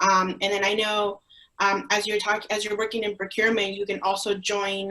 And then I know as you're working in procurement, you can also join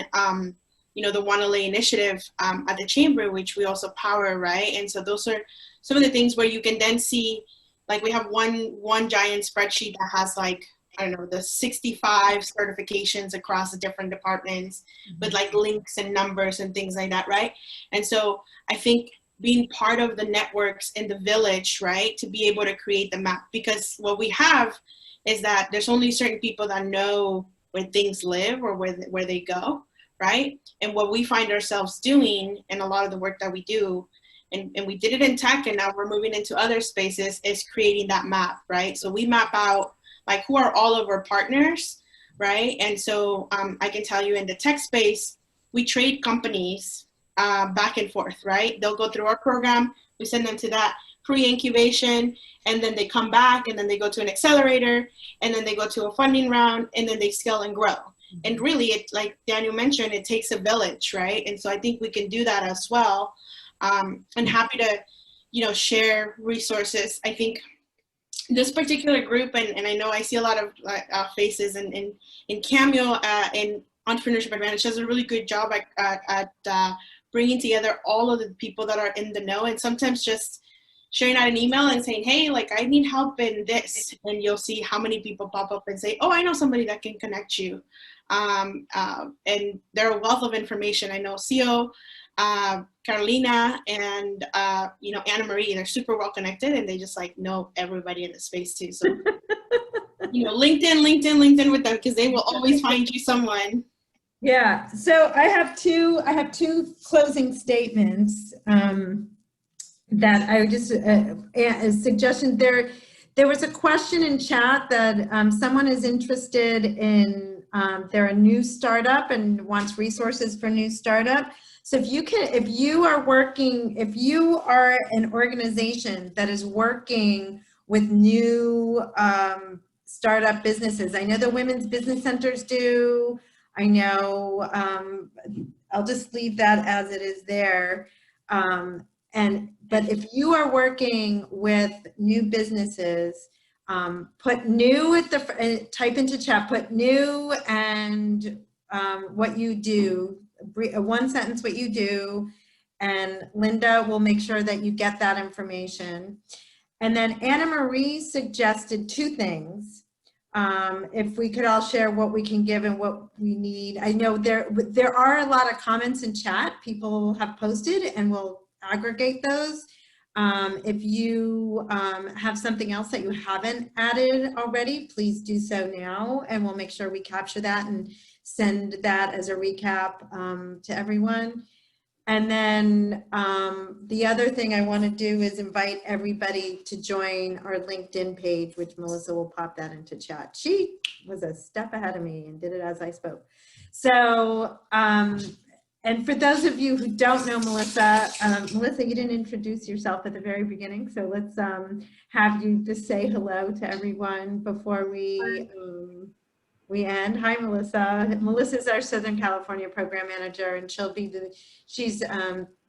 the One LA initiative at the chamber, which we also power, right? And so those are some of the things where you can then see, like, we have one giant spreadsheet that has, like, I don't know, the 65 certifications across the different departments with, like, links and numbers and things like that, right? And so I think being part of the networks in the village, right, to be able to create the map, because what we have is that there's only certain people that know where things live or where they go, right? And what we find ourselves doing in a lot of the work that we do, and we did it in tech, and now we're moving into other spaces, is creating that map, right? So we map out, like, who are all of our partners, right? And so I can tell you in the tech space, we trade companies back and forth, right? They'll go through our program, we send them to that. pre-incubation, and then they come back, and then they go to an accelerator, and then they go to a funding round, and then they scale and grow. And really, it, like Daniel mentioned, it takes a village, right? And so I think we can do that as well. And happy to, share resources. I think this particular group, and I know I see a lot of faces in Cameo, in Entrepreneurship Advantage, does a really good job at bringing together all of the people that are in the know, and sometimes just sharing out an email and saying, hey, like, I need help in this, and you'll see how many people pop up and say, oh, I know somebody that can connect you. And they're a wealth of information. I know CEO, Carolina, and Anna Marie, they're super well connected, and they just like know everybody in the space too. So LinkedIn with them, because they will always find you someone. Yeah, so I have two closing statements that I would just a suggestion. There was a question in chat that someone is interested in, they're a new startup and wants resources for new startup. So if you are an organization that is working with new startup businesses, I know the women's business centers do. I know, I'll just leave that as it is there. But if you are working with new businesses, put new at the, type into chat, put new and what you do, one sentence what you do, and Linda will make sure that you get that information. And then Anna Marie suggested two things. If we could all share what we can give and what we need. I know there are a lot of comments in chat people have posted, and we'll aggregate those. If you have something else that you haven't added already, please do so now, and we'll make sure we capture that and send that as a recap to everyone. And then the other thing I want to do is invite everybody to join our LinkedIn page, which Melissa will pop that into chat. She was a step ahead of me and did it as I spoke. So, and for those of you who don't know Melissa, Melissa, you didn't introduce yourself at the very beginning, so let's have you just say hello to everyone before we end. Hi, Melissa. Melissa's our Southern California program manager, and she's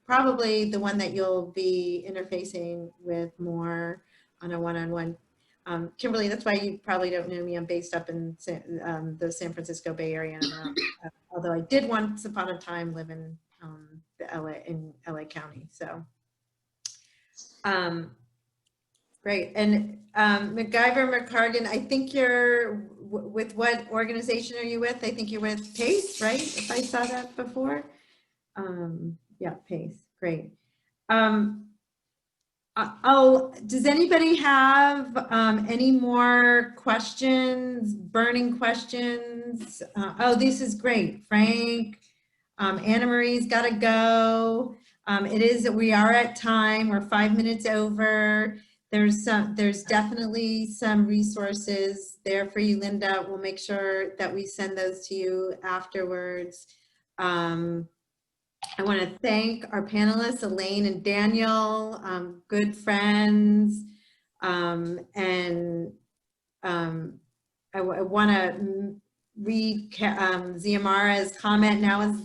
probably the one that you'll be interfacing with more on a one-on-one. Kimberly, that's why you probably don't know me. I'm based up in the San Francisco Bay Area, although I did once upon a time live in LA County. So great. And MacGyver McCargan, I think you're with what organization are you with? I think you're with PACE, right? If I saw that before. Yeah, PACE. Great. Does anybody have any more questions, burning questions? Oh, this is great. Frank, Anna Marie's got to go. We are at time. We're 5 minutes over. There's definitely some resources there for you, Linda. We'll make sure that we send those to you afterwards. I want to thank our panelists, Elaine and Daniel, good friends. I want to read Ziamara's comment. Now is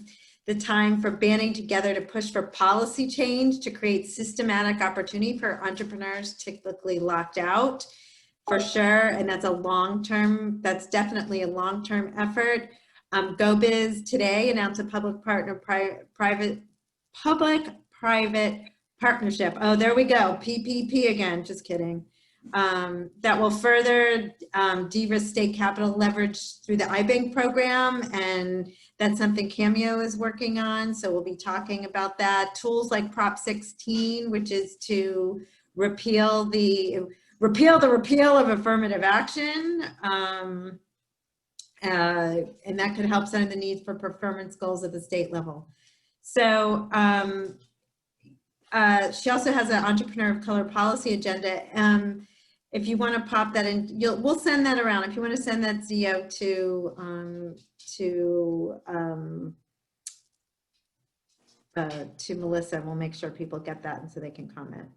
the time for banding together to push for policy change to create systematic opportunity for entrepreneurs typically locked out, for sure. And that's that's definitely a long-term effort. GoBiz today announced a public-private partnership. Oh, there we go. PPP again, just kidding. That will further de-risk state capital leverage through the iBank program, and that's something Cameo is working on, so we'll be talking about that. Tools like Prop 16, which is to repeal the repeal of affirmative action, and that could help center the needs for performance goals at the state level. So she also has an Entrepreneur of Color policy agenda. If you want to pop that in, we'll send that around. If you want to send that Zio to Melissa, we'll make sure people get that and so they can comment.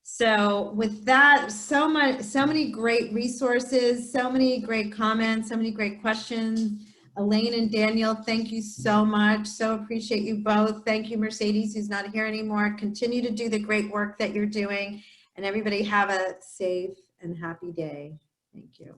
So with that, so many great resources, so many great comments, so many great questions. Elaine and Daniel, thank you so much. So appreciate you both. Thank you, Mercedes, who's not here anymore. Continue to do the great work that you're doing. And everybody have a safe and happy day. Thank you.